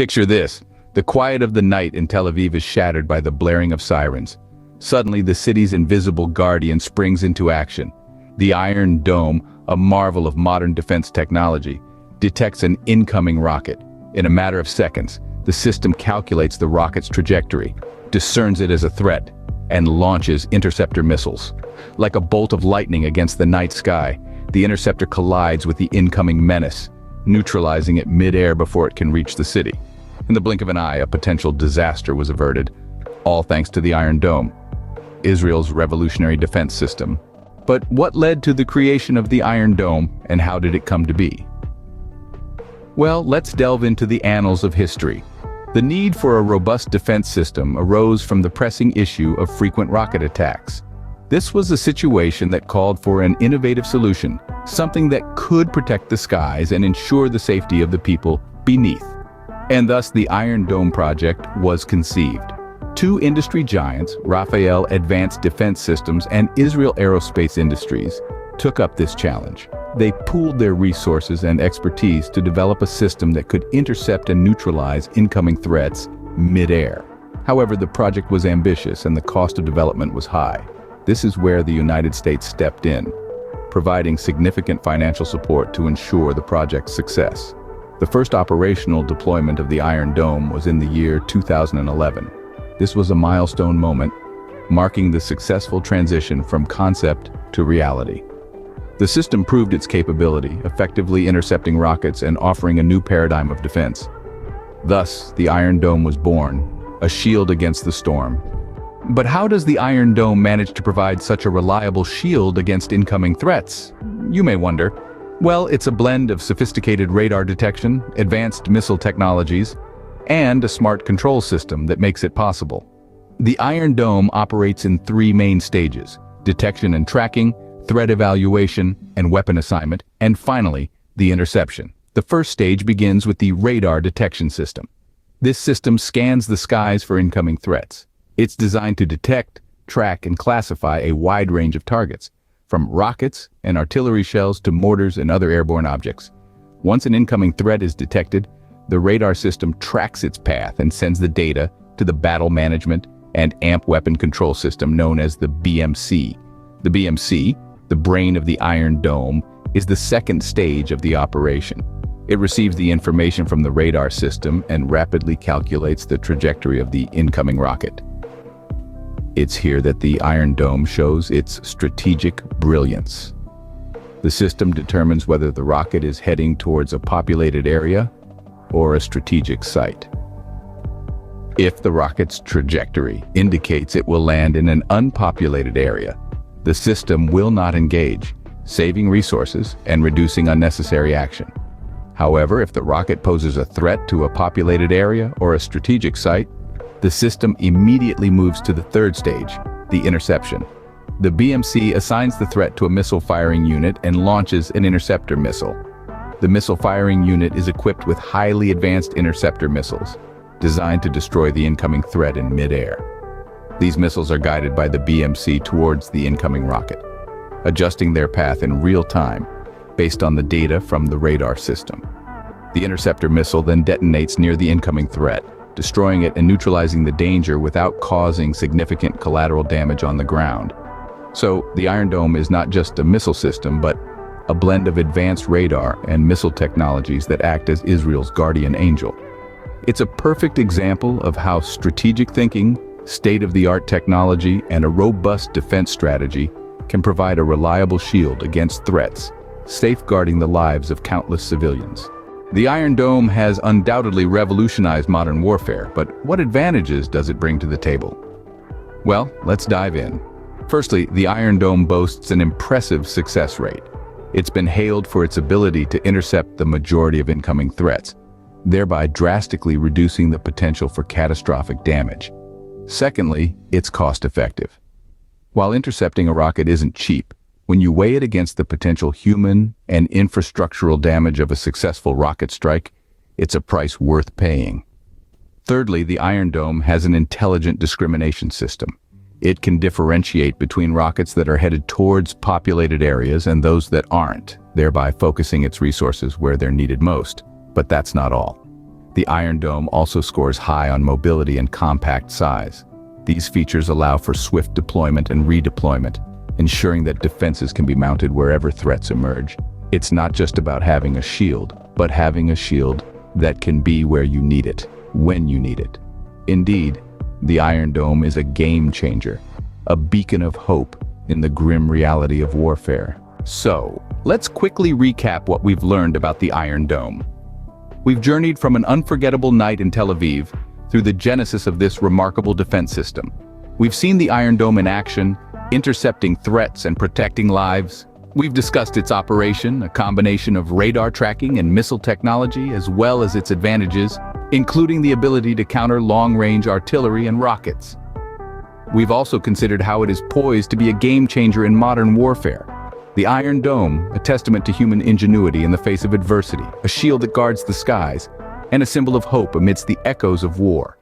Picture this. The quiet of the night in Tel Aviv is shattered by the blaring of sirens. Suddenly, the city's invisible guardian springs into action. The Iron Dome, a marvel of modern defense technology, detects an incoming rocket. In a matter of seconds, the system calculates the rocket's trajectory, discerns it as a threat, and launches interceptor missiles. Like a bolt of lightning against the night sky, the interceptor collides with the incoming menace, neutralizing it mid-air before it can reach the city. In the blink of an eye, a potential disaster was averted, all thanks to the Iron Dome, Israel's revolutionary defense system. But what led to the creation of the Iron Dome, and how did it come to be? Well, let's delve into the annals of history. The need for a robust defense system arose from the pressing issue of frequent rocket attacks. This was a situation that called for an innovative solution, something that could protect the skies and ensure the safety of the people beneath. And thus the Iron Dome project was conceived. Two industry giants, Rafael Advanced Defense Systems and Israel Aerospace Industries, took up this challenge. They pooled their resources and expertise to develop a system that could intercept and neutralize incoming threats mid-air. However, the project was ambitious and the cost of development was high. This is where the United States stepped in, providing significant financial support to ensure the project's success. The first operational deployment of the Iron Dome was in the year 2011. This was a milestone moment, marking the successful transition from concept to reality. The system proved its capability, effectively intercepting rockets and offering a new paradigm of defense. Thus, the Iron Dome was born, a shield against the storm. But how does the Iron Dome manage to provide such a reliable shield against incoming threats? You may wonder. Well, it's a blend of sophisticated radar detection, advanced missile technologies, and a smart control system that makes it possible. The Iron Dome operates in three main stages: detection and tracking, threat evaluation, and weapon assignment, and finally, the interception. The first stage begins with the radar detection system. This system scans the skies for incoming threats. It's designed to detect, track, and classify a wide range of targets, from rockets and artillery shells to mortars and other airborne objects. Once an incoming threat is detected, the radar system tracks its path and sends the data to the Battle Management and AMP Weapon Control System known as the BMC. The BMC, the brain of the Iron Dome, is the second stage of the operation. It receives the information from the radar system and rapidly calculates the trajectory of the incoming rocket. It's here that the Iron Dome shows its strategic brilliance. The system determines whether the rocket is heading towards a populated area or a strategic site. If the rocket's trajectory indicates it will land in an unpopulated area, the system will not engage, saving resources and reducing unnecessary action. However, if the rocket poses a threat to a populated area or a strategic site, the system immediately moves to the third stage, the interception. The BMC assigns the threat to a missile firing unit and launches an interceptor missile. The missile firing unit is equipped with highly advanced interceptor missiles, designed to destroy the incoming threat in mid-air. These missiles are guided by the BMC towards the incoming rocket, adjusting their path in real time based on the data from the radar system. The interceptor missile then detonates near the incoming threat, destroying it and neutralizing the danger without causing significant collateral damage on the ground. So, the Iron Dome is not just a missile system, but a blend of advanced radar and missile technologies that act as Israel's guardian angel. It's a perfect example of how strategic thinking, state-of-the-art technology, and a robust defense strategy can provide a reliable shield against threats, safeguarding the lives of countless civilians. The Iron Dome has undoubtedly revolutionized modern warfare, but what advantages does it bring to the table? Well, let's dive in. Firstly, the Iron Dome boasts an impressive success rate. It's been hailed for its ability to intercept the majority of incoming threats, thereby drastically reducing the potential for catastrophic damage. Secondly, it's cost-effective. While intercepting a rocket isn't cheap, when you weigh it against the potential human and infrastructural damage of a successful rocket strike, it's a price worth paying. Thirdly, the Iron Dome has an intelligent discrimination system. It can differentiate between rockets that are headed towards populated areas and those that aren't, thereby focusing its resources where they're needed most. But that's not all. The Iron Dome also scores high on mobility and compact size. These features allow for swift deployment and redeployment, ensuring that defenses can be mounted wherever threats emerge. It's not just about having a shield, but having a shield that can be where you need it, when you need it. Indeed, the Iron Dome is a game changer, a beacon of hope in the grim reality of warfare. So, let's quickly recap what we've learned about the Iron Dome. We've journeyed from an unforgettable night in Tel Aviv through the genesis of this remarkable defense system. We've seen the Iron Dome in action, intercepting threats and protecting lives. We've discussed its operation, a combination of radar tracking and missile technology, as well as its advantages, including the ability to counter long-range artillery and rockets. We've also considered how it is poised to be a game-changer in modern warfare. The Iron Dome, a testament to human ingenuity in the face of adversity, a shield that guards the skies, and a symbol of hope amidst the echoes of war.